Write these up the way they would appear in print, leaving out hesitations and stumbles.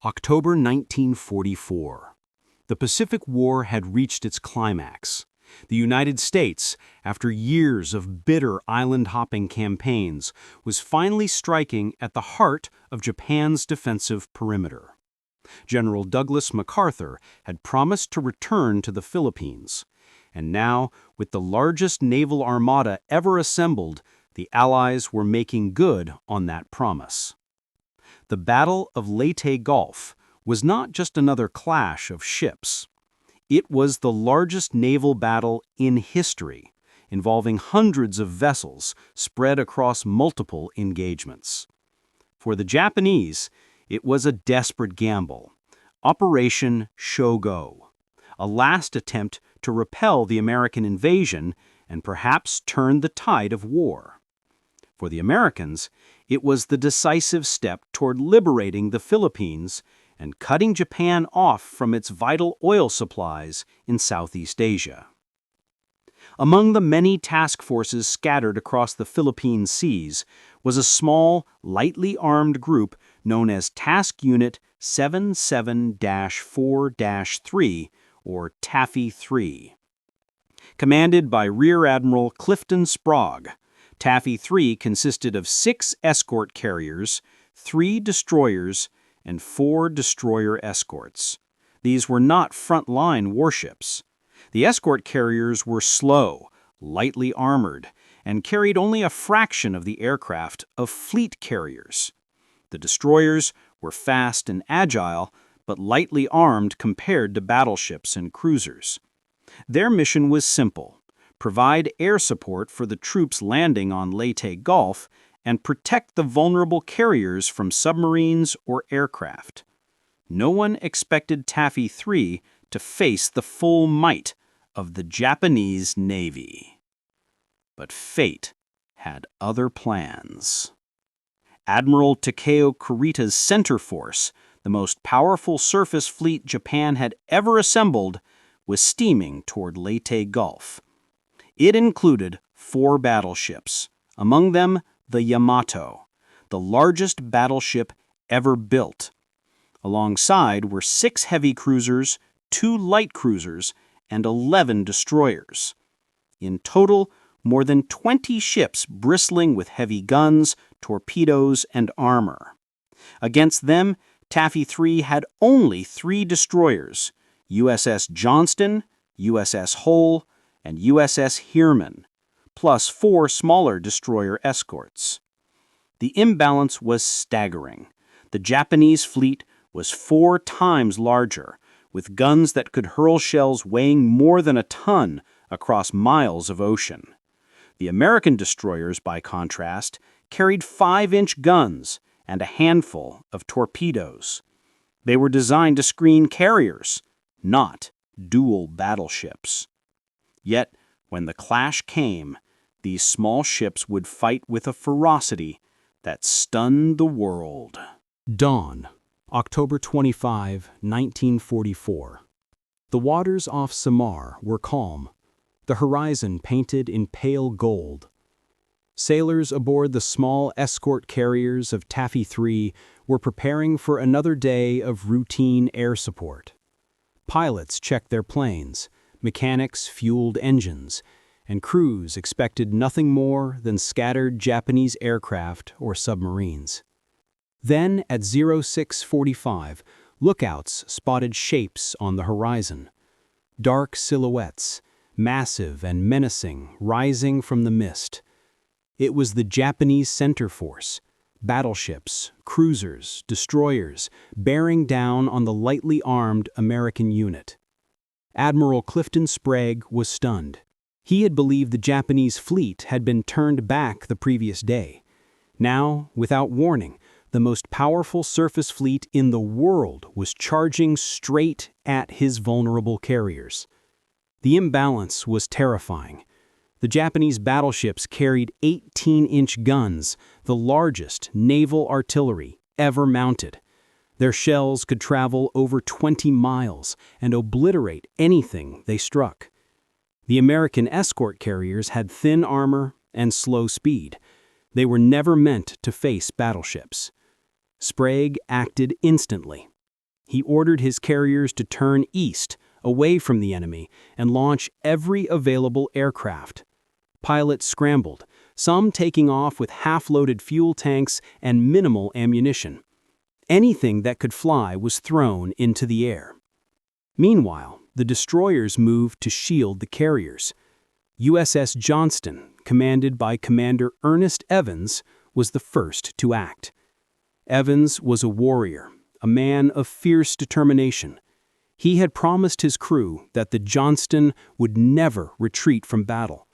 October 1944. The Pacific War had reached its climax. The United States, after years of bitter island-hopping campaigns, was finally striking at the heart of Japan's defensive perimeter. General Douglas MacArthur had promised to return to the Philippines, and now, with the largest naval armada ever assembled, the Allies were making good on that promise. The Battle of Leyte Gulf was not just another clash of ships. It was the largest naval battle in history, involving hundreds of vessels spread across multiple engagements. For the Japanese, it was a desperate gamble, Operation Shogo, a last attempt to repel the American invasion and perhaps turn the tide of war. For the Americans, it was the decisive step toward liberating the Philippines and cutting Japan off from its vital oil supplies in Southeast Asia. Among the many task forces scattered across the Philippine seas was a small, lightly armed group known as Task Unit 77-4-3, or Taffy 3. Commanded by Rear Admiral Clifton Sprague, Taffy 3 consisted of 6 escort carriers, 3 destroyers, and 4 destroyer escorts. These were not front-line warships. The escort carriers were slow, lightly armored, and carried only a fraction of the aircraft of fleet carriers. The destroyers were fast and agile, but lightly armed compared to battleships and cruisers. Their mission was simple: provide air support for the troops landing on Leyte Gulf and protect the vulnerable carriers from submarines or aircraft. No one expected Taffy 3 to face the full might of the Japanese Navy. But fate had other plans. Admiral Kurita's center force, the most powerful surface fleet Japan had ever assembled, was steaming toward Leyte Gulf. It included 4 battleships, among them the Yamato, the largest battleship ever built. Alongside were 6 heavy cruisers, 2 light cruisers, and 11 destroyers. In total, more than 20 ships bristling with heavy guns, torpedoes, and armor. Against them, Taffy 3 had only 3 destroyers: USS Johnston, USS Hoel, and USS Heermann, plus 4 smaller destroyer escorts. The imbalance was staggering. The Japanese fleet was 4 times larger, with guns that could hurl shells weighing more than a ton across miles of ocean. The American destroyers, by contrast, carried 5-inch guns and a handful of torpedoes. They were designed to screen carriers, not dual battleships. Yet, when the clash came, these small ships would fight with a ferocity that stunned the world. Dawn, October 25, 1944. The waters off Samar were calm, the horizon painted in pale gold. Sailors aboard the small escort carriers of Taffy 3 were preparing for another day of routine air support. Pilots checked their planes, mechanics fueled engines, and crews expected nothing more than scattered Japanese aircraft or submarines. Then, at 06:45, lookouts spotted shapes on the horizon. Dark silhouettes, massive and menacing, rising from the mist. It was the Japanese center force, battleships, cruisers, destroyers, bearing down on the lightly armed American unit. Admiral Clifton Sprague was stunned. He had believed the Japanese fleet had been turned back the previous day. Now, without warning, the most powerful surface fleet in the world was charging straight at his vulnerable carriers. The imbalance was terrifying. The Japanese battleships carried 18-inch guns, the largest naval artillery ever mounted. Their shells could travel over 20 miles and obliterate anything they struck. The American escort carriers had thin armor and slow speed. They were never meant to face battleships. Sprague acted instantly. He ordered his carriers to turn east, away from the enemy, and launch every available aircraft. Pilots scrambled, some taking off with half-loaded fuel tanks and minimal ammunition. Anything that could fly was thrown into the air. Meanwhile, the destroyers moved to shield the carriers. USS Johnston, commanded by Commander Ernest Evans, was the first to act. Evans was a warrior, a man of fierce determination. He had promised his crew that the Johnston would never retreat from battle.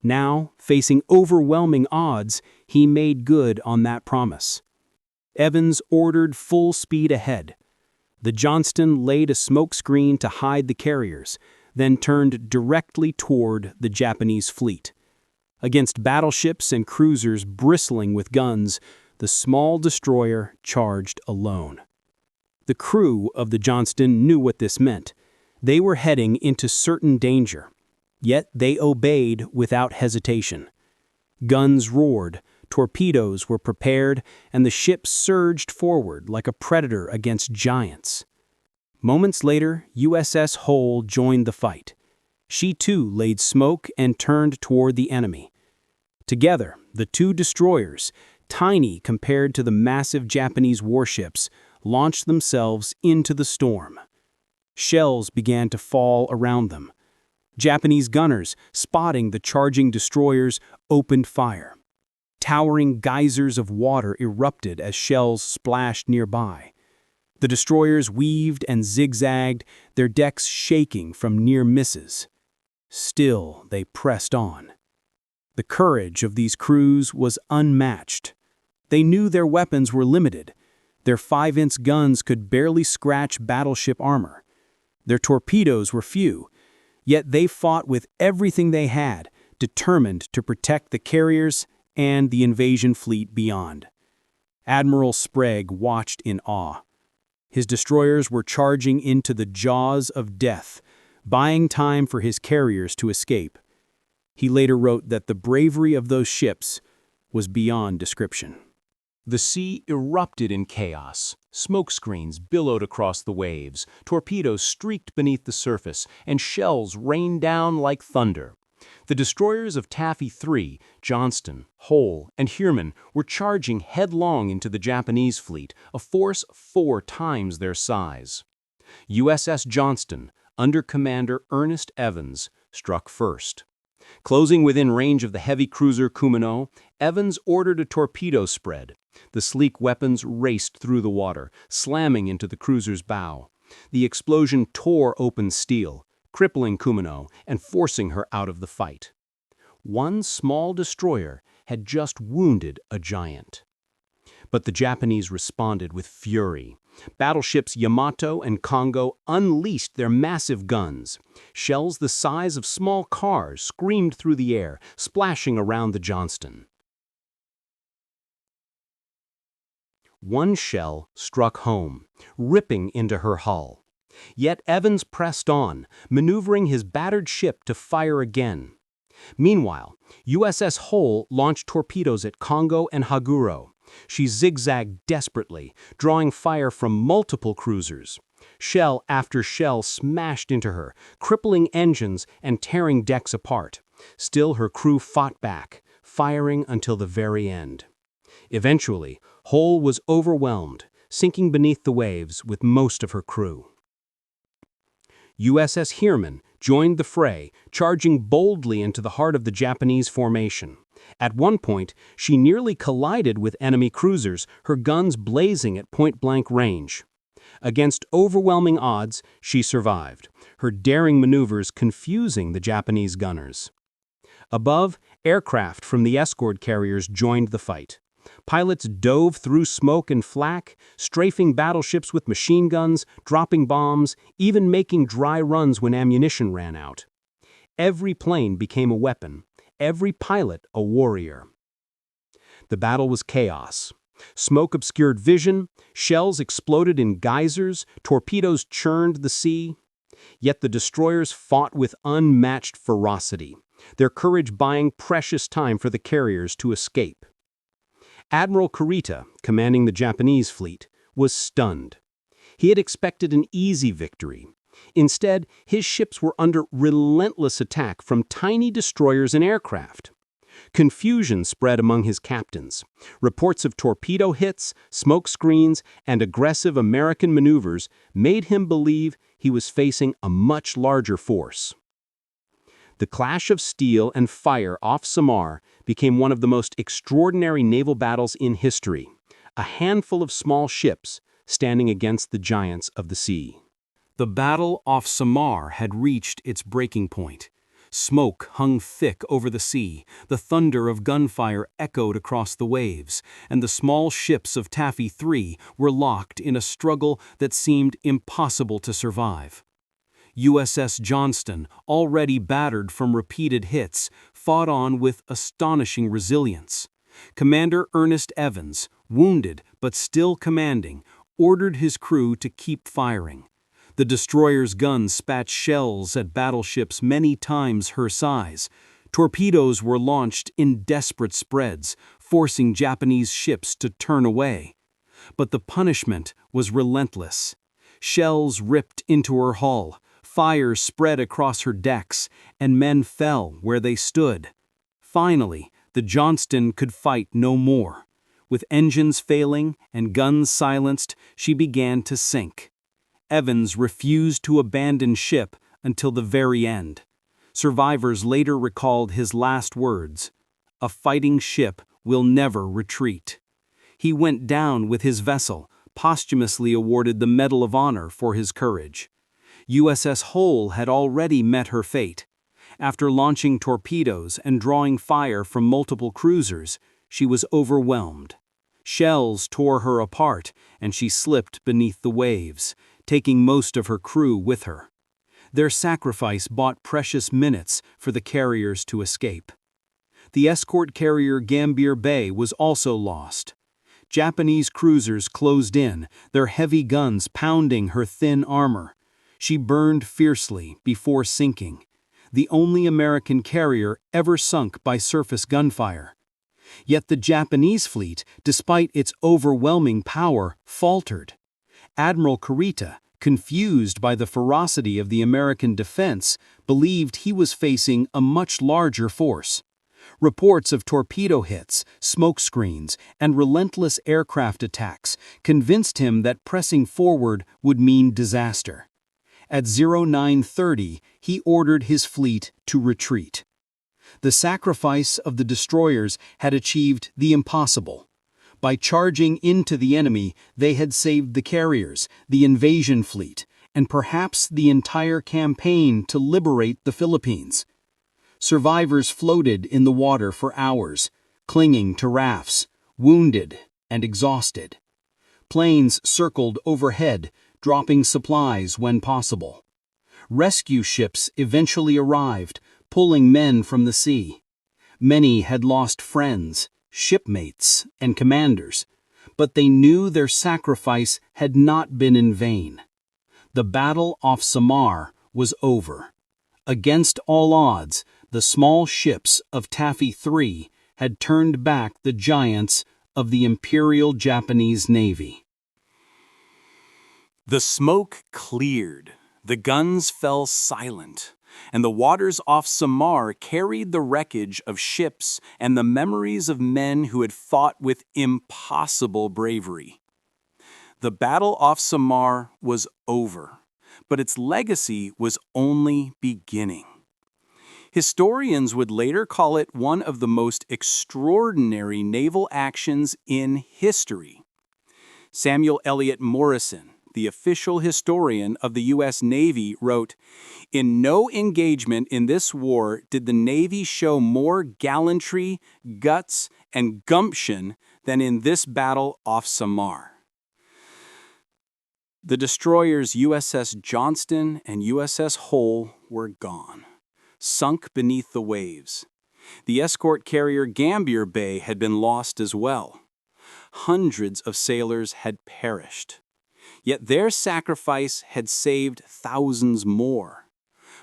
Now, facing overwhelming odds, he made good on that promise. Evans ordered full speed ahead. The Johnston laid a smokescreen to hide the carriers, then turned directly toward the Japanese fleet. Against battleships and cruisers bristling with guns, the small destroyer charged alone. The crew of the Johnston knew what this meant. They were heading into certain danger, yet they obeyed without hesitation. Guns roared, torpedoes were prepared, and the ship surged forward like a predator against giants. Moments later, USS Hoel joined the fight. She too laid smoke and turned toward the enemy. Together, the two destroyers, tiny compared to the massive Japanese warships, launched themselves into the storm. Shells began to fall around them. Japanese gunners, spotting the charging destroyers, opened fire. Towering geysers of water erupted as shells splashed nearby. The destroyers weaved and zigzagged, their decks shaking from near misses. Still, they pressed on. The courage of these crews was unmatched. They knew their weapons were limited. Their 5-inch guns could barely scratch battleship armor. Their torpedoes were few, yet they fought with everything they had, determined to protect the carriers and the invasion fleet beyond. Admiral Sprague watched in awe. His destroyers were charging into the jaws of death, buying time for his carriers to escape. He later wrote that the bravery of those ships was beyond description. The sea erupted in chaos. Smokescreens billowed across the waves, torpedoes streaked beneath the surface, and shells rained down like thunder. The destroyers of Taffy 3, Johnston, Hoel, and Heermann were charging headlong into the Japanese fleet, a force 4 times their size. USS Johnston, under Commander Ernest Evans, struck first. Closing within range of the heavy cruiser Kumano, Evans ordered a torpedo spread. The sleek weapons raced through the water, slamming into the cruiser's bow. The explosion tore open steel, crippling Kumano and forcing her out of the fight. One small destroyer had just wounded a giant. But the Japanese responded with fury. Battleships Yamato and Congo unleashed their massive guns. Shells the size of small cars screamed through the air, splashing around the Johnston. One shell struck home, ripping into her hull. Yet Evans pressed on, maneuvering his battered ship to fire again. Meanwhile, USS Hoel launched torpedoes at Congo and Haguro. She zigzagged desperately, drawing fire from multiple cruisers. Shell after shell smashed into her, crippling engines and tearing decks apart. Still, her crew fought back, firing until the very end. Eventually, Hoel was overwhelmed, sinking beneath the waves with most of her crew. USS Heermann joined the fray, charging boldly into the heart of the Japanese formation. At one point, she nearly collided with enemy cruisers, her guns blazing at point-blank range. Against overwhelming odds, she survived, her daring maneuvers confusing the Japanese gunners. Above, aircraft from the escort carriers joined the fight. Pilots dove through smoke and flak, strafing battleships with machine guns, dropping bombs, even making dry runs when ammunition ran out. Every plane became a weapon, every pilot a warrior. The battle was chaos. Smoke obscured vision, shells exploded in geysers, torpedoes churned the sea. Yet the destroyers fought with unmatched ferocity, their courage buying precious time for the carriers to escape. Admiral Kurita, commanding the Japanese fleet, was stunned. He had expected an easy victory. Instead, his ships were under relentless attack from tiny destroyers and aircraft. Confusion spread among his captains. Reports of torpedo hits, smoke screens, and aggressive American maneuvers made him believe he was facing a much larger force. The clash of steel and fire off Samar became one of the most extraordinary naval battles in history. A handful of small ships standing against the giants of the sea. The battle off Samar had reached its breaking point. Smoke hung thick over the sea, the thunder of gunfire echoed across the waves, and the small ships of Taffy 3 were locked in a struggle that seemed impossible to survive. USS Johnston, already battered from repeated hits, fought on with astonishing resilience. Commander Ernest Evans, wounded but still commanding, ordered his crew to keep firing. The destroyer's guns spat shells at battleships many times her size. Torpedoes were launched in desperate spreads, forcing Japanese ships to turn away. But the punishment was relentless. Shells ripped into her hull, fire spread across her decks, and men fell where they stood. Finally, the Johnston could fight no more. With engines failing and guns silenced, she began to sink. Evans refused to abandon ship until the very end. Survivors later recalled his last words, "A fighting ship will never retreat." He went down with his vessel, posthumously awarded the Medal of Honor for his courage. USS Hoel had already met her fate. After launching torpedoes and drawing fire from multiple cruisers, she was overwhelmed. Shells tore her apart, and she slipped beneath the waves, taking most of her crew with her. Their sacrifice bought precious minutes for the carriers to escape. The escort carrier Gambier Bay was also lost. Japanese cruisers closed in, their heavy guns pounding her thin armor. She burned fiercely before sinking, the only American carrier ever sunk by surface gunfire. Yet the Japanese fleet, despite its overwhelming power, faltered. Admiral Kurita, confused by the ferocity of the American defense, believed he was facing a much larger force. Reports of torpedo hits, smoke screens, and relentless aircraft attacks convinced him that pressing forward would mean disaster. At 0930, he ordered his fleet to retreat. The sacrifice of the destroyers had achieved the impossible. By charging into the enemy, they had saved the carriers, the invasion fleet, and perhaps the entire campaign to liberate the Philippines. Survivors floated in the water for hours, clinging to rafts, wounded and exhausted. Planes circled overhead, dropping supplies when possible. Rescue ships eventually arrived, pulling men from the sea. Many had lost friends, shipmates, and commanders, but they knew their sacrifice had not been in vain. The battle off Samar was over. Against all odds, the small ships of Taffy 3 had turned back the giants of the Imperial Japanese Navy. The smoke cleared, the guns fell silent, and the waters off Samar carried the wreckage of ships and the memories of men who had fought with impossible bravery. The battle off Samar was over, but its legacy was only beginning. Historians would later call it one of the most extraordinary naval actions in history. Samuel Eliot Morison, the official historian of the U.S. Navy, wrote, "In no engagement in this war did the Navy show more gallantry, guts, and gumption than in this battle off Samar." The destroyers USS Johnston and USS Hoel were gone, sunk beneath the waves. The escort carrier Gambier Bay had been lost as well. Hundreds of sailors had perished. Yet their sacrifice had saved thousands more.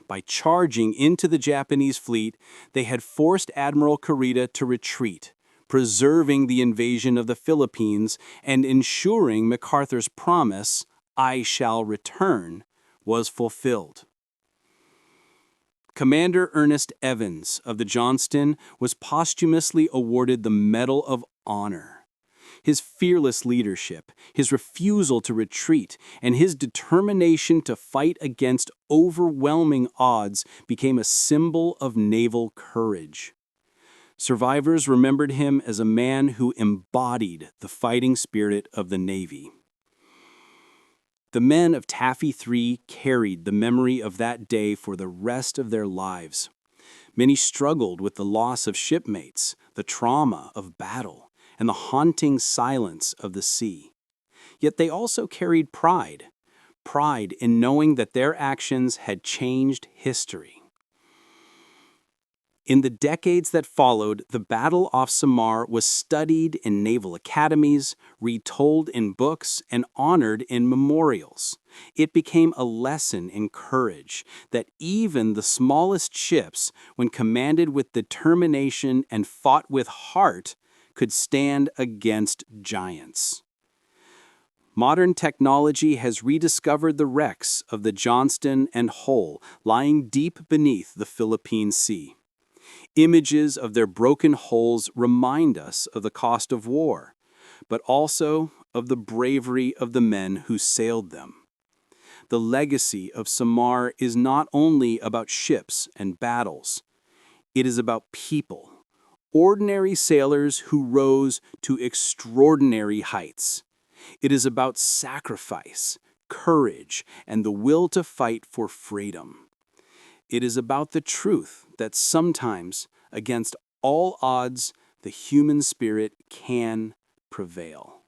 By charging into the Japanese fleet, they had forced Admiral Kurita to retreat, preserving the invasion of the Philippines and ensuring MacArthur's promise "I shall return," was fulfilled. Commander Ernest Evans of the Johnston was posthumously awarded the Medal of Honor. His fearless leadership, his refusal to retreat, and his determination to fight against overwhelming odds became a symbol of naval courage. Survivors remembered him as a man who embodied the fighting spirit of the Navy. The men of Taffy 3 carried the memory of that day for the rest of their lives. Many struggled with the loss of shipmates, the trauma of battle, and the haunting silence of the sea. Yet they also carried pride in knowing that their actions had changed history. In the decades that followed, the Battle off Samar was studied in naval academies, retold in books, and honored in memorials. It became a lesson in courage that even the smallest ships, when commanded with determination and fought with heart, could stand against giants. Modern technology has rediscovered the wrecks of the Johnston and Hoel lying deep beneath the Philippine Sea. Images of their broken hulls remind us of the cost of war, but also of the bravery of the men who sailed them. The legacy of Samar is not only about ships and battles, it is about people, ordinary sailors who rose to extraordinary heights. It is about sacrifice, courage, and the will to fight for freedom. It is about the truth that sometimes, against all odds, the human spirit can prevail.